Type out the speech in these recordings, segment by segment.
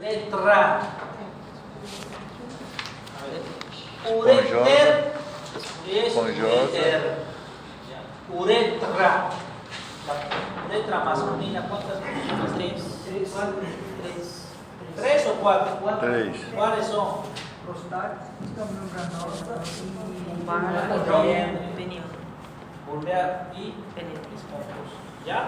Letra. Ureter es ureter. Uretra. La letra masculina, ¿cuántas? Tres. ¿Tres o cuatro? Tres. ¿Cuáles son? Vulvar y esponjoso. ¿Ya?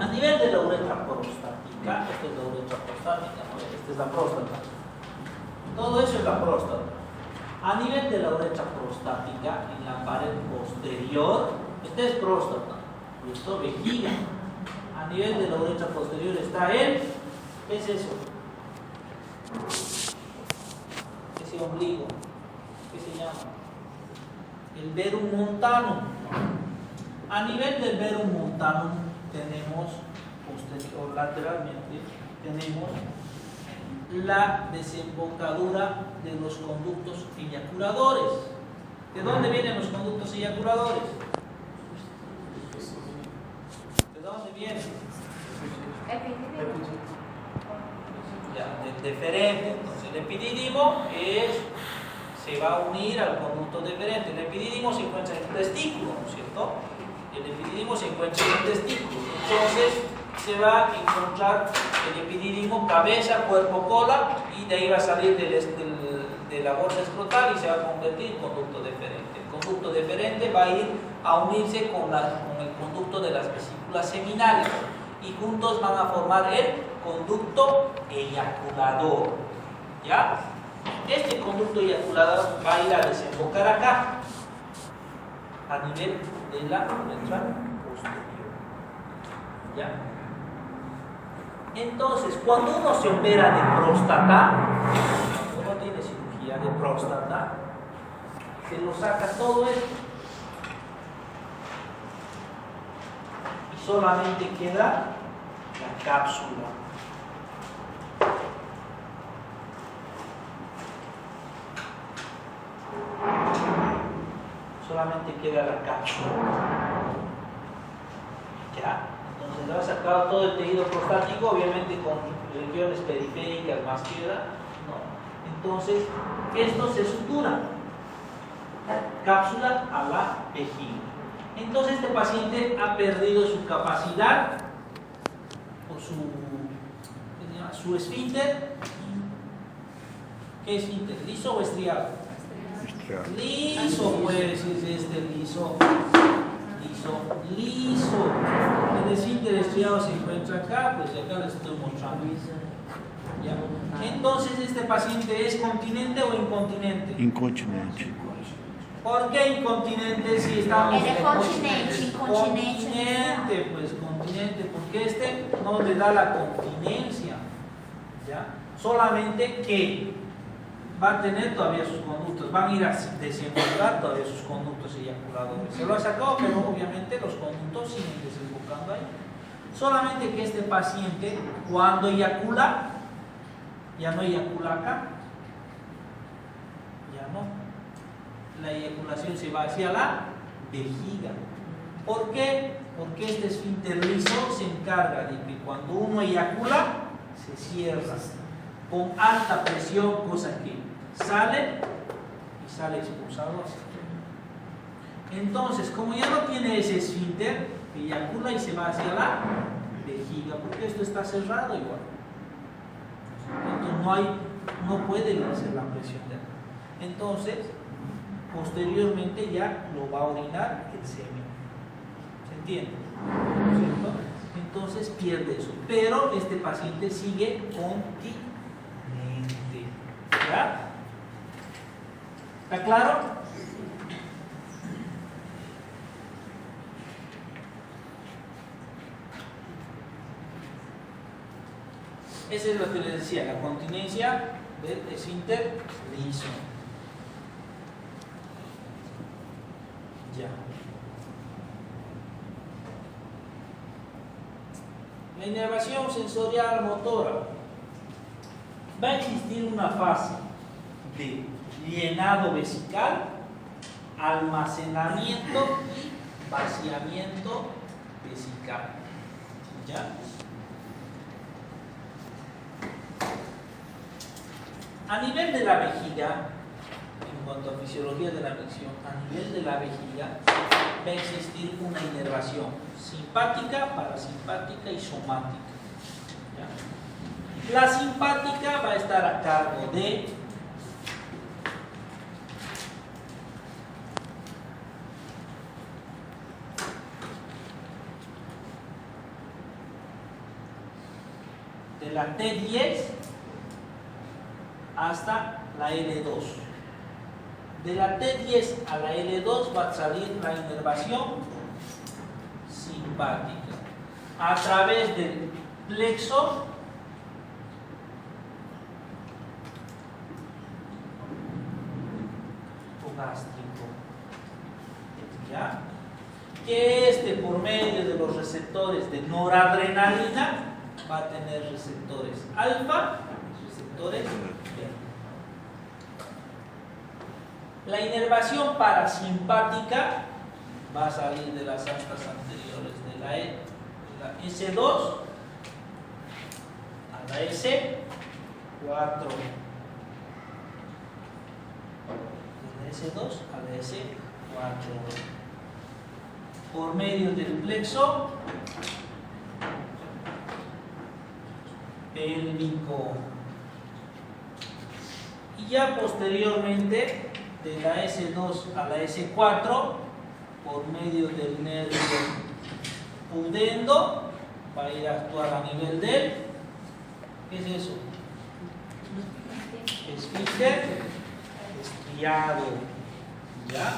A nivel de la uretra prostática, esta es la uretra prostática, ¿no? Esta es la próstata. Todo eso es la próstata. A nivel de la uretra prostática, en la pared posterior, esta es próstata, y esto vejiga. A nivel de la uretra posterior está el, ¿qué es eso? Ese ombligo, ¿qué se llama? El verum montanum. A nivel del verum montanum tenemos, posterior, lateralmente, tenemos la desembocadura de los conductos eyaculadores. ¿De dónde vienen los conductos eyaculadores? ¿De dónde vienen? Ya, deferente. Entonces el epidídimo se va a unir al conducto deferente. El epidídimo se encuentra en el testículo, ¿no es cierto? El epidídimo se encuentra en el testículo. Entonces se va a encontrar el epidídimo, cabeza, cuerpo, cola, y de ahí va a salir de la bolsa escrotal y se va a convertir en conducto deferente. El conducto deferente va a ir a unirse con el conducto de las vesículas seminales y juntos van a formar el conducto eyaculador. ¿Ya? Este conducto eyaculador va a ir a desembocar acá, a nivel de la uretra posterior. ¿Ya? Entonces, cuando uno se opera de próstata, cuando uno tiene cirugía de próstata, se lo saca todo esto y solamente queda la cápsula. Solamente queda la cápsula. ¿Ya? Entonces, lo ha sacado todo el tejido prostático, obviamente con regiones periféricas más queda, ¿no? Entonces, esto se sutura, cápsula a la vejiga. Entonces, este paciente ha perdido su capacidad o su esfínter. ¿Qué esfínter? ¿Liso o estriado? Liso, pues, es este liso. El esfínter estriado se encuentra acá, pues acá les estoy mostrando. ¿Ya? Entonces, ¿este paciente es continente o incontinente? Incontinente. ¿Por qué incontinente si estamos en continente? Continente, pues continente, porque este no le da la continencia. ¿Ya? Solamente que va a tener todavía sus conductos, van a ir a desembocar todavía sus conductos eyaculadores. Se lo ha sacado, pero obviamente los conductos siguen desembocando ahí. Solamente que este paciente, cuando eyacula, ya no eyacula acá, ya no. La eyaculación se va hacia la vejiga. ¿Por qué? Porque este esfínter liso se encarga de que cuando uno eyacula, se cierra con alta presión, cosa que sale y sale expulsado hacia afuera. Entonces, como ya no tiene ese esfínter, eyacula y se va hacia la vejiga, porque esto está cerrado igual. Entonces no puede hacer la presión de acá. Entonces, posteriormente ya lo va a orinar el semen. ¿Se entiende? ¿Cierto? Entonces pierde eso. Pero este paciente sigue continente. ¿Ya? ¿Está claro? Esa es lo que les decía, la continencia del esfínter liso. Ya. La inervación sensorial motora. Va a existir una fase de llenado vesical, almacenamiento y vaciamiento vesical. ¿Ya? A nivel de la vejiga, en cuanto a fisiología de la micción, a nivel de la vejiga va a existir una inervación simpática, parasimpática y somática. ¿Ya? La simpática va a estar a cargo de la T10 hasta la L2. De la T10 a la L2 va a salir la inervación simpática a través del plexo gástrico, ¿ya? Que por medio de los receptores de noradrenalina va a tener receptores alfa, receptores beta. La inervación parasimpática va a salir de las astas anteriores de la S2 a la S4. De la S2 a la S4. Por medio del plexo pélvico. Y ya posteriormente de la S2 a la S4 por medio del nervio pudendo va a ir a actuar a nivel del, ¿qué es eso? Esfínter estriado, ¿ya?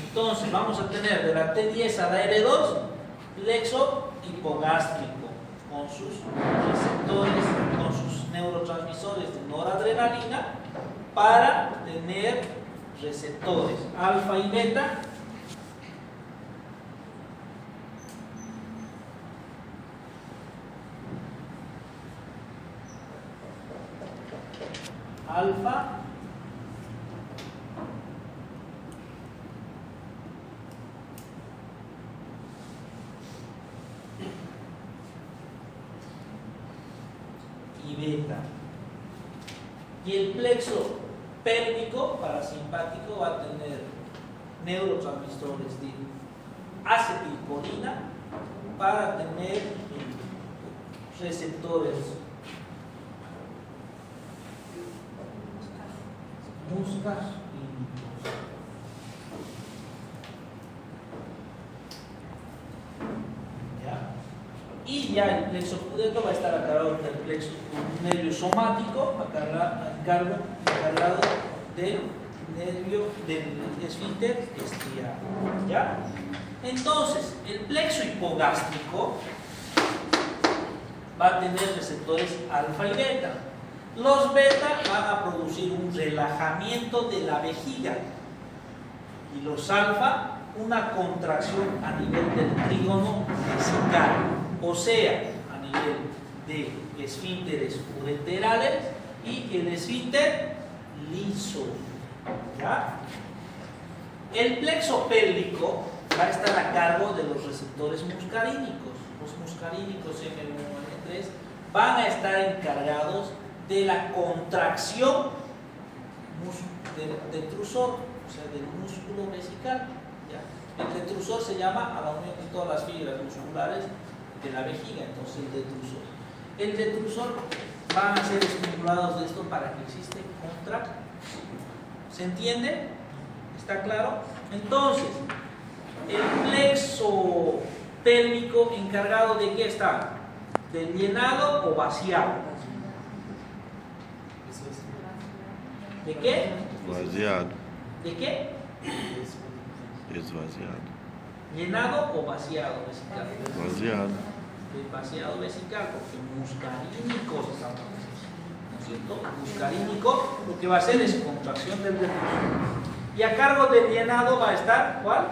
Entonces vamos a tener de la T10 a la L2 plexo hipogástrico con sus receptores, con sus neurotransmisores de noradrenalina para tener receptores alfa y beta alfa y beta. Y el plexo pélvico parasimpático va a tener neurotransmisores de acetilcolina para tener receptores muscarínicos. Y ya el plexo pudendo va a estar a cargo del plexo nervio somático, encargado del nervio del esfínter estriado. ¿Ya? Entonces, el plexo hipogástrico va a tener receptores alfa y beta. Los beta van a producir un relajamiento de la vejiga y los alfa una contracción a nivel del trígono vesical, o sea, a nivel de esfínteres ureterales y el esfínter liso. ¿Ya? El plexo pélvico va a estar a cargo de los receptores muscarínicos. Los muscarínicos M1, M3 van a estar encargados de la contracción del detrusor, o sea, del músculo vesical. ¿Ya? El detrusor se llama a la unión de todas las fibras musculares de la vejiga, entonces el detrusor. El detrusor van a ser estimulados de esto para que exista contracción. ¿Se entiende? ¿Está claro? Entonces, el plexo pélvico encargado de qué está? ¿Del llenado o vaciado? ¿De qué? Vaciado. ¿De qué? Es vaciado. ¿Llenado o vaciado vesical? Vaciado. El vaciado vesical, porque muscarínicos estamos diciendo, ¿no es cierto? El muscarínico lo que va a hacer es contracción del detrusor. Y a cargo del llenado va a estar, ¿cuál?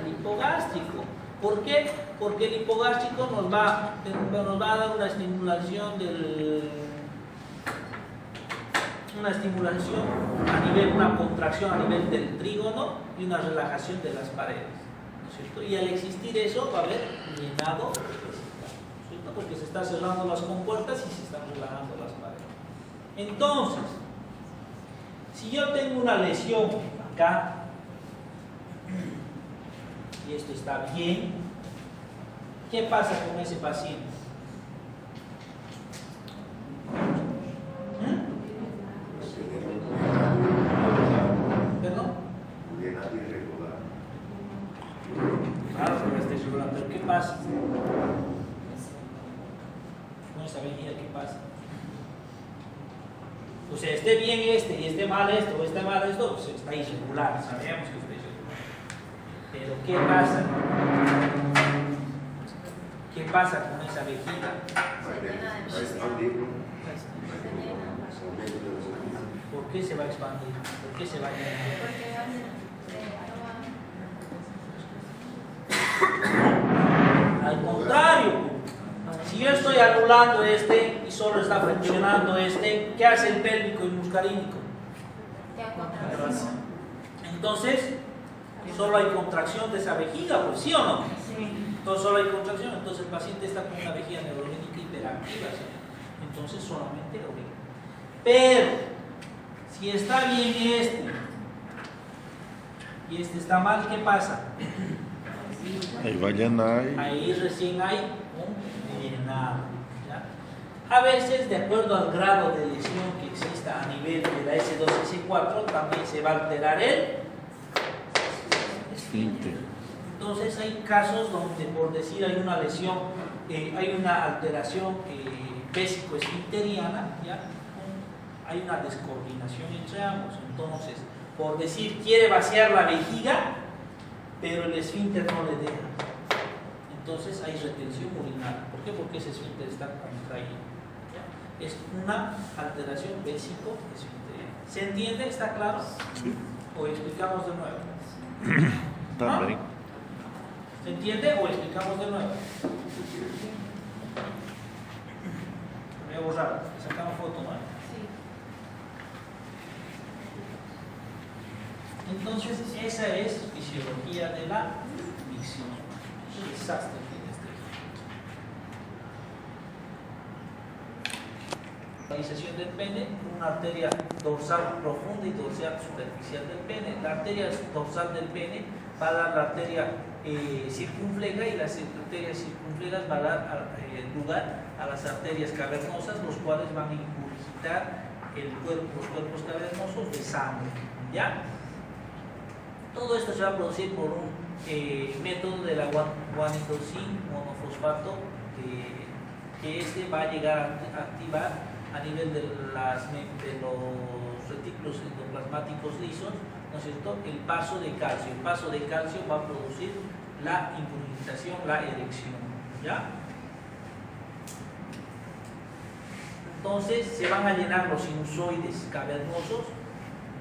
El hipogástrico. ¿Por qué? Porque el hipogástrico nos va a dar una estimulación a nivel, una contracción a nivel del trígono y una relajación de las paredes, ¿no es cierto? Y al existir eso va a haber llenado vesical, ¿no es cierto? Porque se están cerrando las compuertas y se están relajando las paredes. Entonces, si yo tengo una lesión acá, y esto está bien, ¿qué pasa con ese paciente? ¿Perdón? Claro que no está irregular, pero ¿qué pasa? Con esa vejiga, ¿qué pasa? O sea, esté bien este y esté mal esto, o esté mal esto, pues está irregular, sabemos que está irregular. Pero ¿qué pasa? ¿Qué pasa con esa vejiga? ¿Por qué se va a expandir? ¿Por qué se va a llenar? Al contrario, si yo estoy anulando este y solo está funcionando este, ¿qué hace el pélvico y muscarínico? Entonces, solo hay contracción de esa vejiga, pues, ¿sí o no? Entonces solo hay contracción, entonces el paciente está con una vejiga neurogénica hiperactiva, ¿sí? Entonces solamente orina. Pero, si está bien este y este está mal, ¿qué pasa? Ahí va a llenar. Ahí recién hay un llenado, ¿ya? A veces, de acuerdo al grado de lesión que exista a nivel de la S2 y S4, también se va a alterar el esfínter. Entonces hay casos donde, por decir, hay una lesión, hay una alteración vésico-esfinteriana, ¿ya? Hay una descoordinación entre ambos. Entonces, por decir, quiere vaciar la vejiga, pero el esfínter no le deja. Entonces hay retención urinaria. ¿Por qué? Porque ese esfínter está contraído, ¿ya? Es una alteración vésico-esfinteriana. ¿Se entiende? ¿Está claro? Sí. ¿O explicamos de nuevo? También. ¿Se entiende o explicamos de nuevo? Voy a borrar, sacamos foto, ¿no? Entonces, esa es fisiología de la micción. Desastre tiene este. Localización del pene, una arteria dorsal profunda y dorsal superficial del pene. La arteria dorsal del pene va a dar la arteria circunfleja, y las arterias circunflejas va a dar lugar a las arterias cavernosas, los cuales van a ingurgitar los cuerpos cavernosos de sangre, ¿ya? Todo esto se va a producir por un método de la guanidrosin monofosfato que este va a llegar a activar a nivel de los retículos endoplasmáticos lisos, ¿no es cierto?, el paso de calcio. El paso de calcio va a producir la ingurgitación, la erección, ¿ya? Entonces se van a llenar los sinusoides cavernosos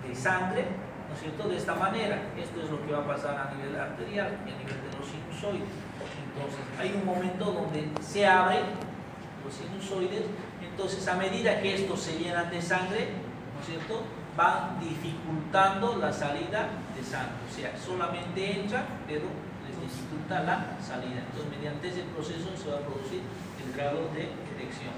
de sangre, ¿no es cierto?, de esta manera. Esto es lo que va a pasar a nivel arterial y a nivel de los sinusoides. Entonces hay un momento donde se abren los sinusoides, entonces a medida que estos se llenan de sangre, ¿no es cierto?, van dificultando la salida de sangre. O sea, solamente entra, pero les dificulta la salida. Entonces mediante ese proceso se va a producir el grado de erección.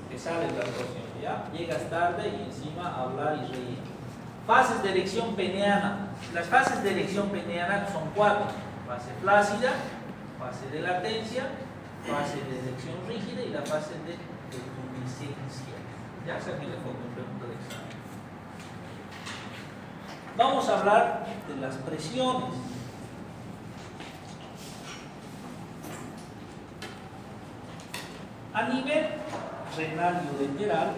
Que sale la erección, ¿ya? Llegas tarde y encima a hablar y reír. Fases de erección peneana. Las fases de erección peneana son 4. Fase flácida, fase de latencia, fase de erección rígida y la fase de tumescencia. Ya saqué la foto en pregunta de examen. Vamos a hablar de las presiones. A nivel renal y ureteral,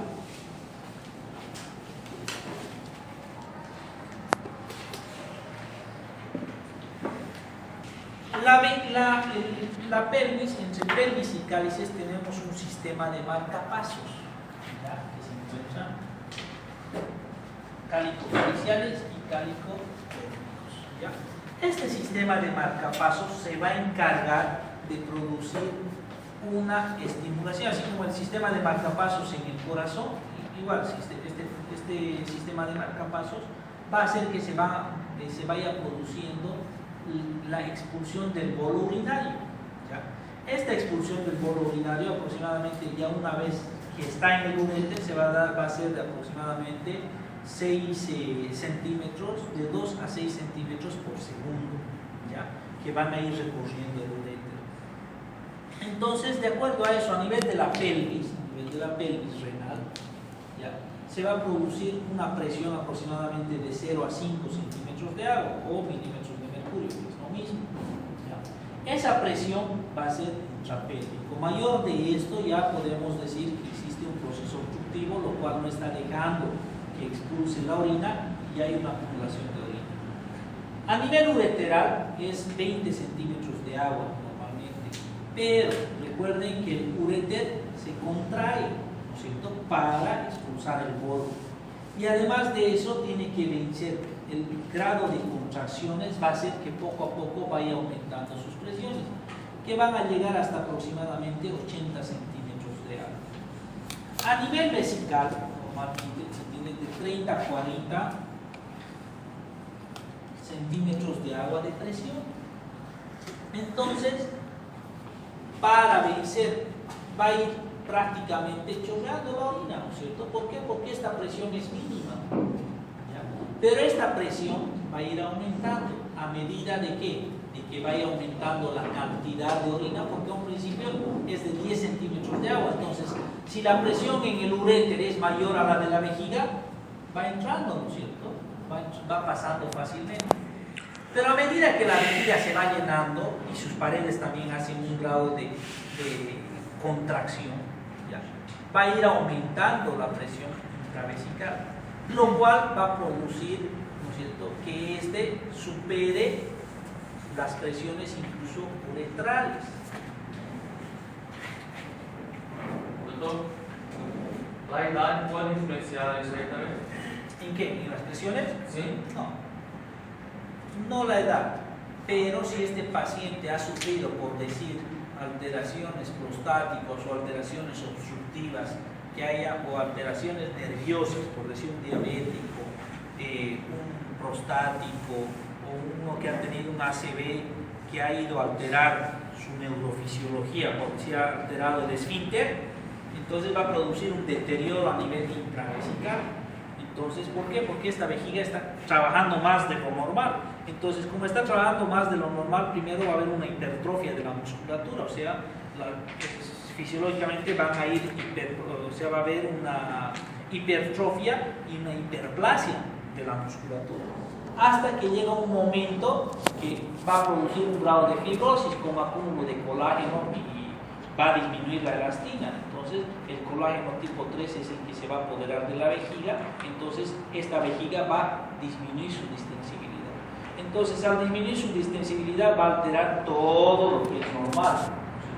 la pelvis, entre pelvis y cálices tenemos un sistema de marcapasos, ¿ya?, que se encuentran cálico-caliciales y cálico-pélvicos, ¿ya? Este sistema de marcapasos se va a encargar de producir una estimulación, así como el sistema de marcapasos en el corazón. Igual este sistema de marcapasos va a hacer que se vaya produciendo la expulsión del bolo urinario, ¿ya? Esta expulsión del bolo urinario aproximadamente ya una vez que está en el uréter va a ser de aproximadamente 6 centímetros, de 2 a 6 centímetros por segundo, ¿ya? Que van a ir recorriendo el uréter. Entonces, de acuerdo a eso, a nivel de la pelvis renal, ¿ya? Se va a producir una presión aproximadamente de 0 a 5 centímetros de agua o milímetros de mercurio, que es lo mismo, ¿ya? Esa presión va a ser intrapélvico. Mayor de esto ya podemos decir que existe un proceso obstructivo, lo cual no está dejando que expulse la orina y hay una acumulación de orina. A nivel ureteral es 20 centímetros de agua normalmente, pero recuerden que el uréter se contrae, ¿no es cierto?, para expulsar el bolo. Y además de eso tiene que vencer el grado de contracciones, va a hacer que poco a poco vaya aumentando sus presiones, que van a llegar hasta aproximadamente 80 centímetros de agua. A nivel vesical, normalmente se tiene de 30 a 40 centímetros de agua de presión. Entonces, para vencer, va a ir prácticamente chorreando la orina, ¿no es cierto? ¿Por qué? Porque esta presión es mínima, ¿ya? Pero esta presión va a ir aumentando a medida de que vaya aumentando la cantidad de orina, porque a un principio es de 10 centímetros de agua. Entonces, si la presión en el uréter es mayor a la de la vejiga, va entrando, ¿no es cierto? Va pasando fácilmente. Pero a medida que la vejiga se va llenando y sus paredes también hacen un grado de contracción, ¿ya? Va a ir aumentando la presión intravesical, lo cual va a producir, ¿no es cierto?, que este supere las presiones incluso uretrales. Doctor, ¿la edad puede influenciar eso también? ¿En qué? ¿En las presiones? Sí. No la edad, pero si este paciente ha sufrido, por decir, alteraciones prostáticas o alteraciones obstructivas que haya, o alteraciones nerviosas, por decir un diabético, un prostático, o uno que ha tenido un ACV que ha ido a alterar su neurofisiología, porque se ha alterado el esfínter, entonces va a producir un deterioro a nivel intravesical. Entonces, ¿por qué? Porque esta vejiga está trabajando más de lo normal. Entonces, como está trabajando más de lo normal, primero va a haber una hipertrofia de la musculatura, o sea, fisiológicamente van a ir, va a haber una hipertrofia y una hiperplasia de la musculatura, hasta que llega un momento que va a producir un grado de fibrosis con acúmulo de colágeno y va a disminuir la elastina. Entonces, el colágeno tipo 3 es el que se va a apoderar de la vejiga, entonces esta vejiga va a disminuir su distensibilidad. Entonces, al disminuir su distensibilidad va a alterar todo lo que es normal.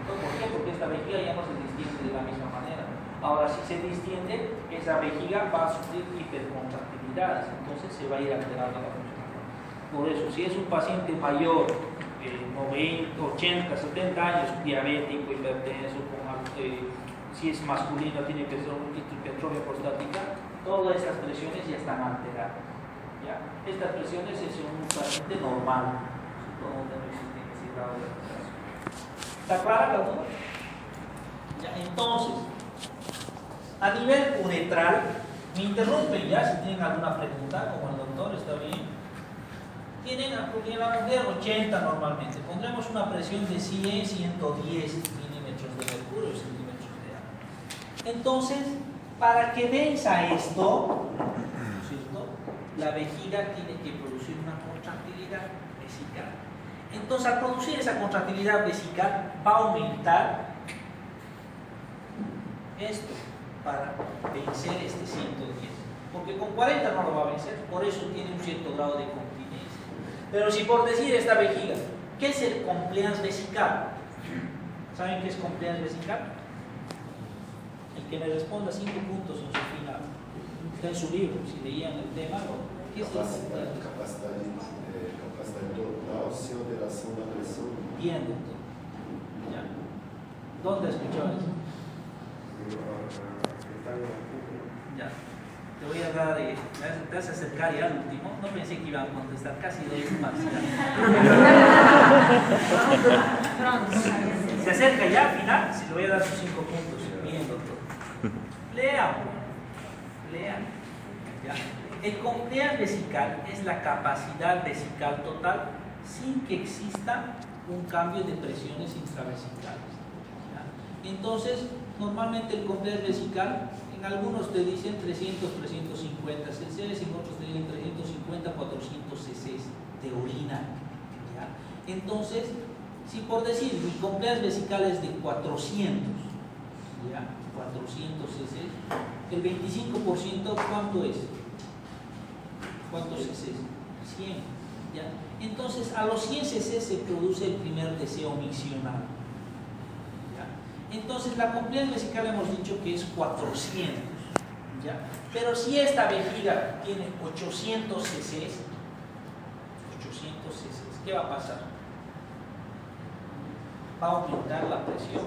¿Por qué? Porque esta vejiga ya no se distiende de la misma manera. Ahora, si se distiende, esa vejiga va a sufrir hipercontractilidades, entonces se va a ir alterando la función. Por eso, si es un paciente mayor, 90, 80, 70 años, diabético, hipertenso, si es masculino, tiene que ser hipertrofia prostática, todas estas presiones ya están alteradas, ¿ya? Estas presiones son un paciente normal, donde no existe ese grado de alteración. ¿Está clara la duda? Ya, entonces, a nivel uretral, me interrumpen ya si tienen alguna pregunta, como el doctor, ¿está bien? Tienen la mujer 80 normalmente, pondremos una presión de 100, 110 milímetros de mercurio, centímetros de agua. Entonces, para que venza esto, ¿cierto?, la vejiga tiene que producir una contractilidad vesical. Entonces, al producir esa contractilidad vesical, va a aumentar esto para vencer este 110. Porque con 40 no lo va a vencer, por eso tiene un cierto grado de continencia. Pero si por decir esta vejiga, ¿qué es el compliance vesical? ¿Saben qué es compliance vesical? El que me responda 5 puntos en su final. Está en su libro, si leían el tema, ¿qué es eso? Capacidad total sin alteración de la presión. Bien, doctor. ¿Ya? ¿Dónde escuchó eso? Ya. Te voy a dar, te vas a acercar ya al último. No pensé que iban a contestar casi 2 más. Se acerca ya al final, se le voy a dar sus 5 puntos. Bien, doctor. Lean. ¿Ya? El compliance vesical es la capacidad vesical total sin que exista un cambio de presiones intravesicales. ¿Ya? Entonces, normalmente el compliance vesical, en algunos te dicen 300, 350 cc, en otros te dicen 350, 400 cc de orina. ¿Ya? Entonces, si por decir mi compliance vesical es de 400, ¿ya? 400 cc, el 25%, ¿cuánto es? ¿Cuántos cc? 100. ¿Ya? Entonces, a los 100 cc se produce el primer deseo miccional. ¿Ya? Entonces, la compliance vesical hemos dicho que es 400. ¿Ya? Pero si esta vejiga tiene 800 cc, ¿qué va a pasar? Va a aumentar la presión.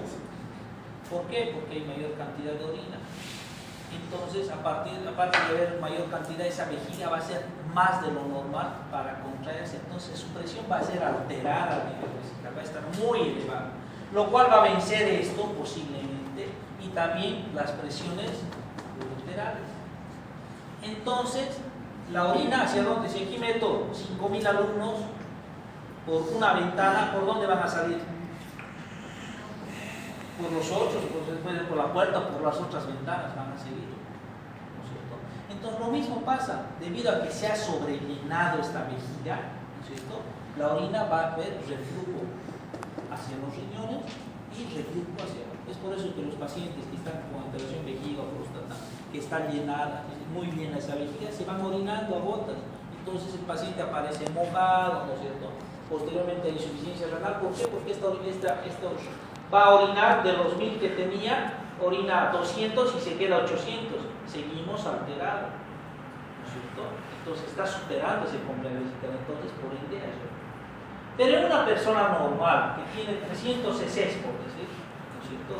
¿Por qué? Porque hay mayor cantidad de orina. Entonces, aparte de haber mayor cantidad, esa vejiga va a ser más de lo normal para contraerse. Entonces, su presión va a ser alterada a nivel vesical, va a estar muy elevada. Lo cual va a vencer esto posiblemente y también las presiones laterales. Entonces, la orina, ¿hacia dónde? Si aquí meto 5.000 alumnos por una ventana, ¿por dónde van a salir? Por los otros, después por la puerta, por las otras ventanas van a seguir, ¿no es cierto? Entonces lo mismo pasa, debido a que se ha sobrellenado esta vejiga, ¿no es cierto? La orina va a haber reflujo hacia los riñones y reflujo hacia... Es por eso que los pacientes que están con alteración vejiga o próstata, que están llenadas, muy bien esa vejiga, se van orinando a gotas. Entonces el paciente aparece mojado, ¿no es cierto? Posteriormente hay insuficiencia renal. ¿Por qué? Porque esta va a orinar de los 1000 que tenía, orina 200 y se queda 800. Seguimos alterados, ¿no es cierto? Entonces está superando ese compliance vesical, entonces por ende eso. Pero en una persona normal que tiene 300 cc, por decir, ¿no es cierto?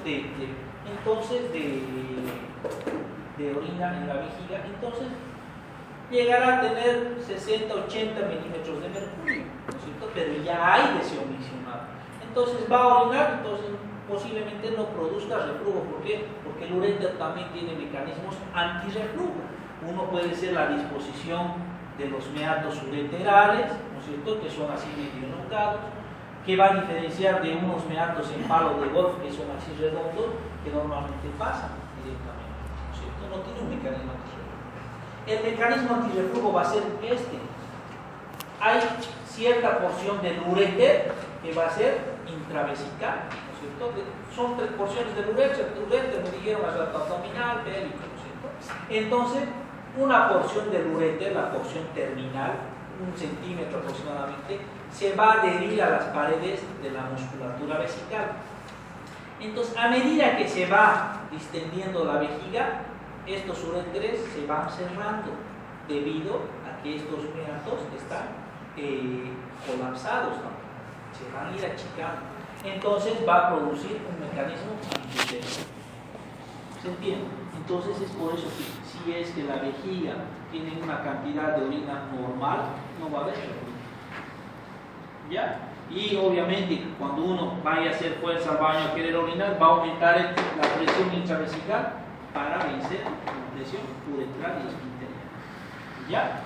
Entonces de orina en la vejiga, entonces llegará a tener 60, 80 milímetros de mercurio, ¿no es cierto? Pero ya hay deseo miccional. Entonces va a orinar, entonces posiblemente no produzca reflujo. ¿Por qué? Porque el uréter también tiene mecanismos antirreflujo. Uno puede ser la disposición de los meatos ureterales, ¿no es cierto?, que son así medio elongados, que va a diferenciar de unos meatos en palo de golf, que son así redondos, que normalmente pasan directamente, ¿no es cierto? No tiene un mecanismo antirreflujo. El mecanismo antirreflujo va a ser este. Hay cierta porción del uréter que va a ser intravesical, ¿no es cierto? Son 3 porciones del uréter, me dijeron la abdominal, pélvico, ¿no es cierto? Entonces, una porción del uréter, la porción terminal, 1 centímetro aproximadamente, se va a adherir a las paredes de la musculatura vesical. Entonces, a medida que se va distendiendo la vejiga, estos uréteres se van cerrando debido a que estos meatos están colapsados, ¿no? Se van a ir achicando. Entonces va a producir un mecanismo antirreflujo. ¿Se entiende? Entonces es por eso que si es que la vejiga tiene una cantidad de orina normal, no va a haber reflujo. ¿Ya? Y obviamente cuando uno vaya a hacer fuerza al baño a querer orinar, va a aumentar la presión intravesical para vencer la presión uretral y esfínterica. ¿Ya?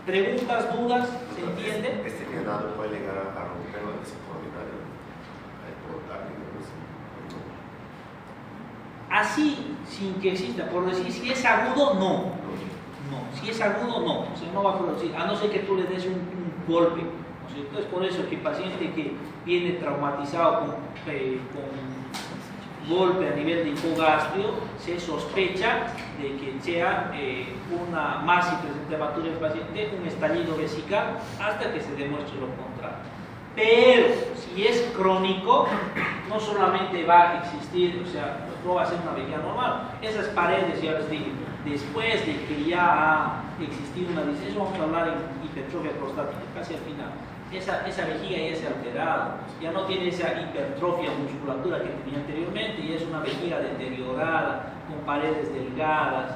¿Preguntas, dudas? ¿Se entiende? Este quedado puede llegar a romper la vesícula urinaria, a explotar, Así, sin que exista, por decir, si es agudo, no. No, si es agudo, no. O sea, no va a producir, a no ser que tú le des un golpe, ¿no es cierto? Es por eso que el paciente que viene traumatizado con golpe a nivel de hipogastrio, se sospecha de que sea una más hipersentematuria del paciente, un estallido vesical, hasta que se demuestre lo contrario. Pero si es crónico, no solamente va a existir, o sea, no va a ser una vejiga normal. Esas paredes, ya les dije, después de que ya ha existido una distensión, vamos a hablar en hipertrofia prostática, casi al final. Esa vejiga ya se ha alterado, ya no tiene esa hipertrofia musculatura que tenía anteriormente y es una vejiga deteriorada, con paredes delgadas,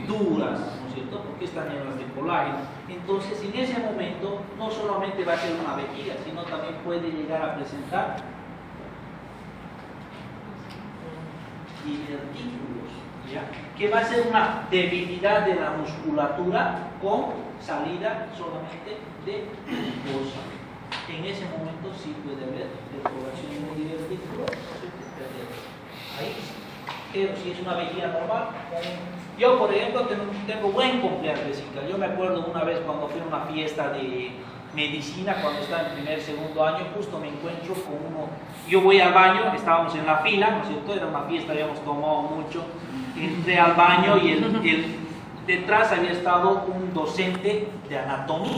duras, ¿no es cierto? Porque están llenas de colágeno. Entonces, en ese momento, no solamente va a ser una vejiga, sino también puede llegar a presentar divertículos, ¿ya? Que va a ser una debilidad de la musculatura con salida solamente de glucosa. En ese momento sí puede haber perforación de divertículo, ahí sí. Pero si es una vejiga normal, yo por ejemplo tengo buen complejo vesical. Yo me acuerdo una vez cuando fui a una fiesta de medicina, cuando estaba en primer, segundo año, justo me encuentro con uno, yo voy al baño, estábamos en la fila, ¿no es cierto? Era una fiesta, habíamos tomado mucho, entré al baño y detrás había estado un docente de anatomía.